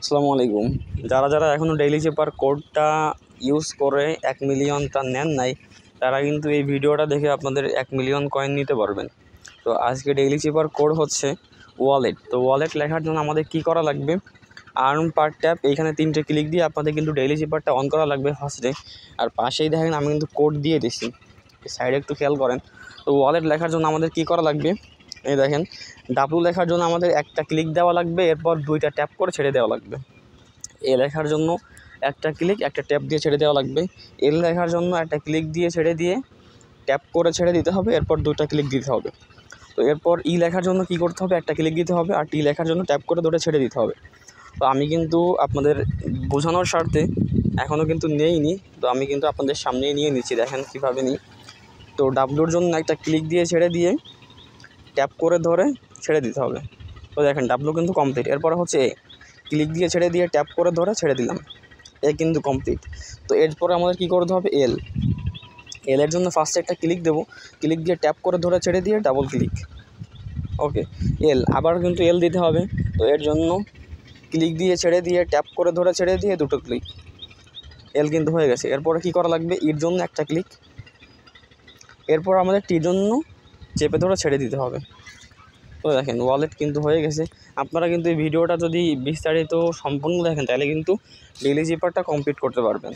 আসসালামু আলাইকুম। যারা যারা এখনও ডেইলি চেপার কোডটা ইউজ করে 1 মিলিয়নটা নেন নাই, তারা কিন্তু এই ভিডিওটা দেখে আপনাদের 1 মিলিয়ন কয়েন নিতে পারবেন। তো আজকে ডেইলি চেপার কোড হচ্ছে ওয়ালেট। তো ওয়ালেট লেখার জন্য আমাদের কি করা লাগবে? আর্ন পার ট্যাপ এইখানে 3টে ক্লিক দিয়ে আপনাদের কিন্তু ডেইলি চেপারটা অন করা লাগবে ফার্স্টে। আর পাশেই দেখেন আমি কিন্তু কোড দিয়ে দিছি, সাইডে একটু খেয়াল করেন। তো ওয়ালেট লেখার জন্য আমাদের কি করা লাগবে? এই দেখেন, ডাব্লু লেখার জন্য আমাদের একটা ক্লিক দেওয়া লাগবে, এরপর 2টা ট্যাপ করে ছেড়ে দেওয়া লাগবে। এ লেখার জন্য একটা ক্লিক একটা ট্যাপ দিয়ে ছেড়ে দেওয়া লাগবে। এল লেখার জন্য একটা ক্লিক দিয়ে ছেড়ে দিয়ে ট্যাপ করে ছেড়ে দিতে হবে, এরপর 2টা ক্লিক দিতে হবে। তো এরপর ই লেখার জন্য কি করতে হবে? একটা ক্লিক দিতে হবে, আর টি লেখার জন্য ট্যাপ করে 2টা ছেড়ে দিতে হবে। তো আমি কিন্তু আপনাদের বোঝানোর স্বার্থে এখনও কিন্তু নেইনি, তো আমি কিন্তু আপনাদের সামনেই নিয়ে নিচ্ছি, দেখেন কীভাবে নিই। তো ডাব্লুর জন্য একটা ক্লিক দিয়ে ছেড়ে দিয়ে ট্যাপ করে ধরে ছেড়ে দিতে হবে। তো দেখেন ডাব্লু কিন্তু কমপ্লিট। এরপরে হচ্ছে এ, ক্লিক দিয়ে ছেড়ে দিয়ে ট্যাপ করে ধরে ছেড়ে দিলাম, এ কিন্তু কমপ্লিট। তো এরপরে আমাদের কী করতে হবে? এল। এলের জন্য ফার্স্টে একটা ক্লিক দেবো, ক্লিক দিয়ে ট্যাপ করে ধরে ছেড়ে দিয়ে ডাবল ক্লিক, ওকে। এল আবার কিন্তু এল দিতে হবে। তো এর জন্য ক্লিক দিয়ে ছেড়ে দিয়ে ট্যাপ করে ধরে ছেড়ে দিয়ে 2টো ক্লিক, এল কিন্তু হয়ে গেছে। এরপরে কী করা লাগবে? ইর জন্য একটা ক্লিক, এরপর আমাদের টির জন্য চেপে ধরে ছেড়ে দিতে হবে। তো দেখেন ওয়ালেট কিন্তু হয়ে গেছে। আপনারা কিন্তু এই ভিডিওটা যদি বিস্তারিত সম্পূর্ণ দেখেন, তাহলে কিন্তু ডেইলি চেপারটা কমপ্লিট করতে পারবেন।